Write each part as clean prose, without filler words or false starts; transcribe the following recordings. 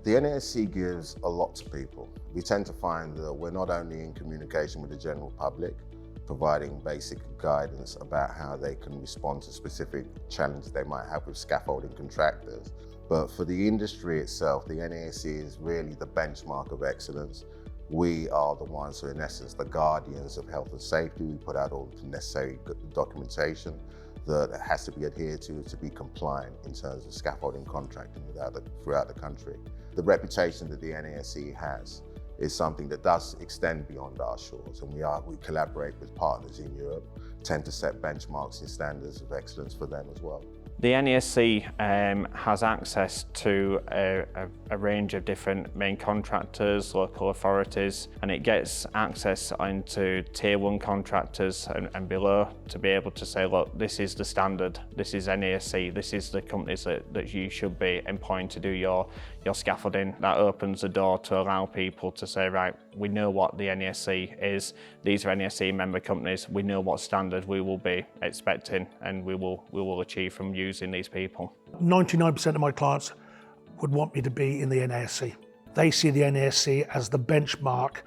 The NASC gives a lot to people. We tend to find that we're not only in communication with the general public, providing basic guidance about how they can respond to specific challenges they might have with scaffolding contractors, but for the industry itself, the NASC is really the benchmark of excellence. We are the ones who are in essence the guardians of health and safety. We put out all the necessary documentation that has to be adhered to be compliant in terms of scaffolding contracting throughout the country. The reputation that the NASC has is something that does extend beyond our shores, and we collaborate with partners in Europe, tend to set benchmarks and standards of excellence for them as well. The NASC has access to a range of different main contractors, local authorities, and it gets access into tier 1 contractors and below to be able to say, look, this is the standard, this is NASC, this is the companies that you should be employing to do your scaffolding. That opens the door to allow people to say, right, we know what the NASC is, these are NASC member companies, we know what standard we will be expecting and we will achieve from using these people. 99% of my clients would want me to be in the NASC. They see the NASC as the benchmark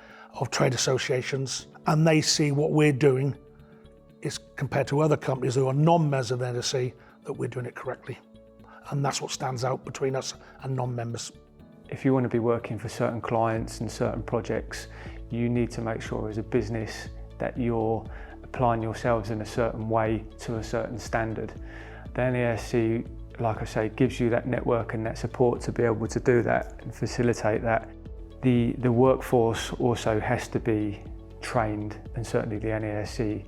of trade associations, and they see what we're doing is compared to other companies who are non-members of the NASC, that we're doing it correctly. And that's what stands out between us and non-members. If you want to be working for certain clients and certain projects, you need to make sure as a business that you're applying yourselves in a certain way to a certain standard. The NASC, like I say, gives you that network and that support to be able to do that and facilitate that. The workforce also has to be trained, and certainly the NASC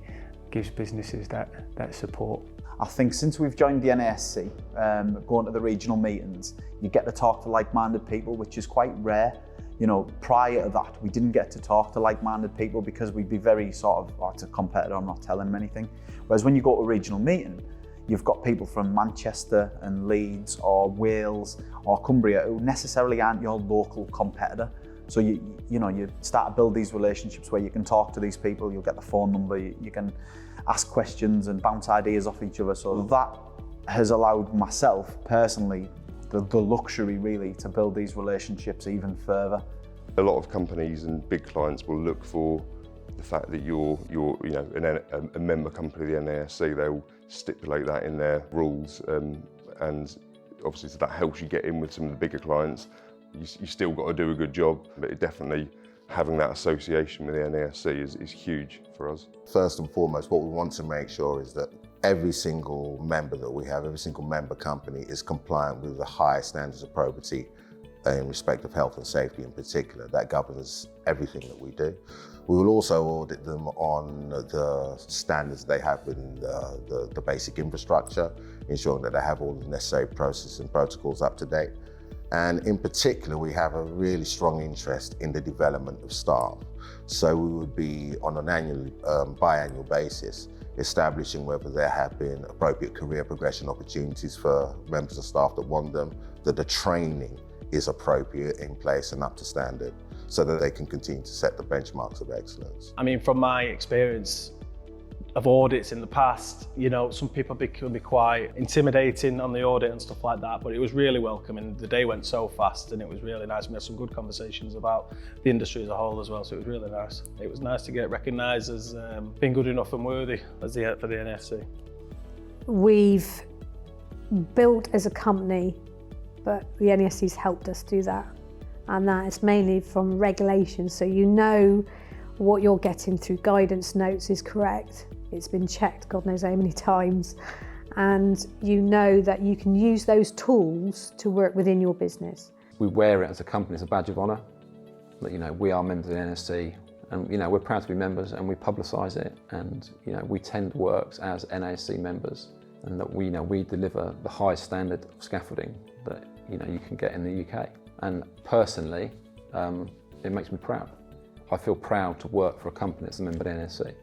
gives businesses that support. I think since we've joined the NASC, going to the regional meetings, you get to talk to like-minded people, which is quite rare. You know, prior to that, we didn't get to talk to like-minded people because we'd be very sort of, oh, it's a competitor, I'm not telling them anything. Whereas when you go to a regional meeting, you've got people from Manchester and Leeds or Wales or Cumbria who necessarily aren't your local competitor. So you start to build these relationships where you can talk to these people, you'll get the phone number, you can ask questions and bounce ideas off each other. So that has allowed myself personally the luxury really to build these relationships even further. A lot of companies and big clients will look for the fact that you're a member company of the NASC. They'll stipulate that in their rules, and obviously so that helps you get in with some of the bigger clients. You still got to do a good job, but it definitely having that association with the NASC is huge for us. First and foremost, what we want to make sure is that every single member that we have, every single member company is compliant with the highest standards of probity in respect of health and safety in particular. That governs everything that we do. We will also audit them on the standards they have in the basic infrastructure, ensuring that they have all the necessary processes and protocols up to date. And in particular, we have a really strong interest in the development of staff. So we would be on an biannual basis, establishing whether there have been appropriate career progression opportunities for members of staff that want them, that the training is appropriate in place and up to standard, so that they can continue to set the benchmarks of excellence. I mean, from my experience of audits in the past, some people can be quite intimidating on the audit and stuff like that, but it was really welcoming. The day went so fast and it was really nice. We had some good conversations about the industry as a whole as well, so it was really nice. It was nice to get recognised as being good enough and worthy for the NASC. We've built as a company, but the NASC's helped us do that. And that is mainly from regulations, so you know what you're getting through guidance notes is correct. It's been checked God knows how many times, and you know that you can use those tools to work within your business. We wear it as a company as a badge of honour, that we are members of the NASC, and we're proud to be members, and we publicise it, and we tender works as NASC members, and that we deliver the highest standard of scaffolding that you can get in the UK. And personally, it makes me proud. I feel proud to work for a company that's a member of the NASC.